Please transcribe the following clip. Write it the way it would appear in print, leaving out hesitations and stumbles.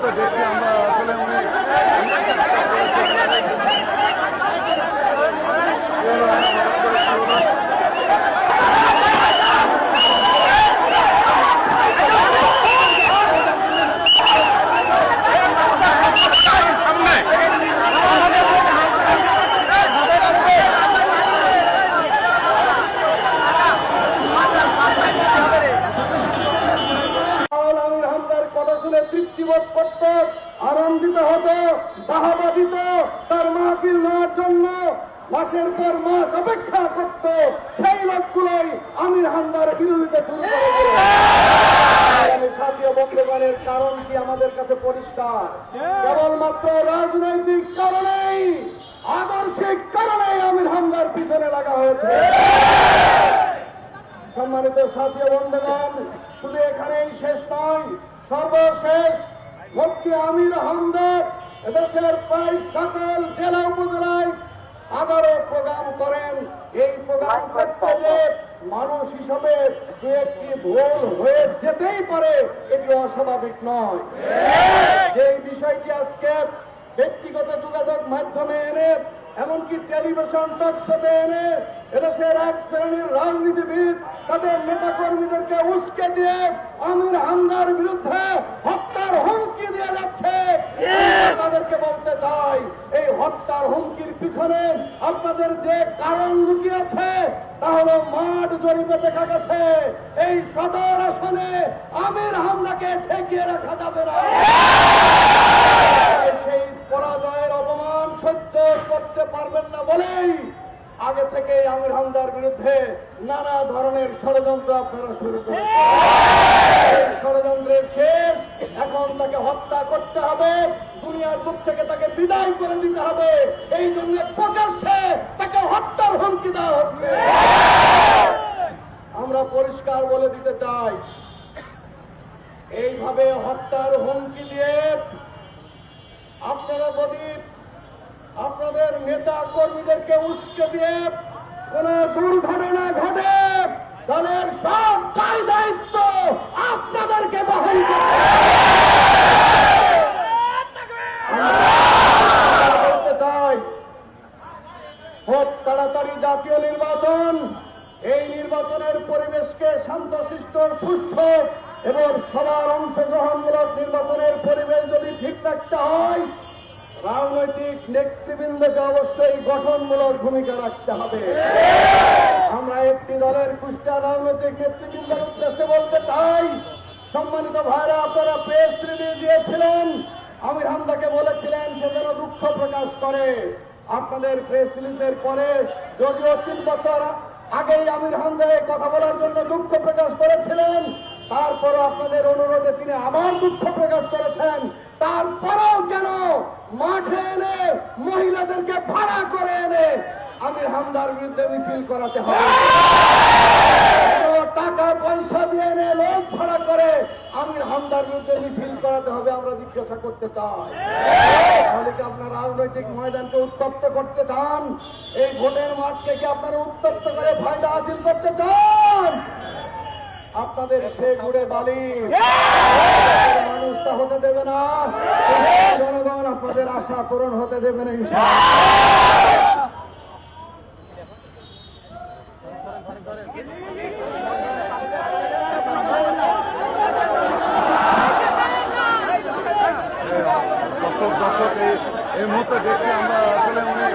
মুহূর্তে দেখছি আমরা আসলে উনি তৃপ্তিবোধ করত, আনন্দিত হতো, বাহাবা দিত, তার মাহফিল নেওয়ার জন্য মাসের পর মাস অপেক্ষা করত, সেই লোকগুলোই আমির হামদার বিরোধিতা শুরু করে। সাথীয় বন্ধুগণের কারণ কি আমাদের কাছে পরিষ্কার, কেবলমাত্র রাজনৈতিক কারণেই, আদর্শিক কারণেই আমির হামদার পিছনে লাগা হয়েছে। সম্মানিত সাথীয় বন্ধুগণ, শুধু এখানেই শেষ নয়, সর্বশেষ মুফতি আমির হামদার এদেশের প্রায় সকল জেলা উপজেলায় আবারও প্রোগ্রাম করেন। এই প্রোগ্রাম করতে যে মানুষ হিসাবে দু একটি ভুল হয়ে যেতেই পারে, এটি অস্বাভাবিক নয়। যে বিষয়টি আজকে ব্যক্তিগত যোগাযোগ মাধ্যমে এনে, এমনকি টেলিভিশন টক শোতে এনে এদেশের এক শ্রেণীর রাজনীতিবিদ তাদের নেতা কর্মীদেরকে উস্কে দিয়ে আমির হামদার বিরুদ্ধে হত্যার হুমকি দিয়ে যাচ্ছে, তাদেরকে বলতে চাই, এই হত্যার হুমকির পিছনে আপনাদের যে কারণ লুকিয়েছে তা হলো মাঠ জরিপে দেখা গেছে এই সদর আসনে আমির হামদাকে ঠেকিয়ে রাখা যাবে না। সেই পরাজয়ের অপমান সহ্য করতে পারবেন না বলেই আগে থেকে আমির হামদার বিরুদ্ধে নানা ধরনের ষড়যন্ত্র আপনারা শুরু করেছেন। এই ষড়যন্ত্রের শেষ, এখন তাকে হত্যা করতে হবে, দুনিয়ার বুক থেকে তাকে বিদায় করে দিতে হবে। এই জন্য প্রকাশ্যে তাকে হত্যার হুমকি দেওয়া হচ্ছে। আমরা পরিষ্কার বলে দিতে চাই, এইভাবে হত্যার হুমকি দিয়ে আপনারা যদি আপনাদের নেতা কর্মীদেরকে উস্কে দিয়ে কোন দুর্ঘটনা ঘটে, দলের সব দায় দায়িত্ব আপনাদেরকে বহন করতে চাই। খুব তাড়াতাড়ি জাতীয় নির্বাচন, এই নির্বাচনের পরিবেশকে শান্তশিষ্ট, সুষ্ঠু এবং সবার অংশগ্রহণমূলক নির্বাচনের পরিবেশ যদি ঠিক রাখতে হয়, রাজনৈতিক নেতৃবৃন্দকে অবশ্যই গঠনমূলক ভূমিকা রাখতে হবে। আমরা একটি দলের কুষ্টিয়া রাজনৈতিক নেতৃবৃন্দের উদ্দেশ্যে বলতে চাই, সম্মানিত ভাইরা, আপনারা প্রেস রিলিজ দিয়েছিলেন, আমির হামদাকে বলেছিলেন সে যেন দুঃখ প্রকাশ করে। আপনাদের প্রেস রিলিজের পরে যদিও 3 বছর আগেই আমির হামদা কথা বলার জন্য দুঃখ প্রকাশ করেছিলেন, তারপরও আপনাদের অনুরোধে তিনি আবার দুঃখ প্রকাশ করেছেন। তারপরেও কেন মাঠে এনে মহিলাদেরকে ভাড়া করে এনে আমির হামদার বিরুদ্ধে মিছিল করাতে হবে? টাকা পয়সা দিয়ে এনে লোক ভাড়া করে আমির হামদার বিরুদ্ধে মিছিল করাতে হবে, আমরা জিজ্ঞাসা করতে চাই। তাহলে কি আপনার রাজনৈতিক ময়দানকে উত্তপ্ত করতে চান? এই ভোটের মাঠকে কি আপনারা উত্তপ্ত করে ফায়দা হাসিল করতে চান? আপনাদের সে গুড়ে বালি মানুষ তা হতে দেবে না, জনগণ আপনাদের আশা পূরণ হতে দেবে না ইনশাআল্লাহ। দর্শক এই মুহূর্তে দেখছি আমরা আসলে উনি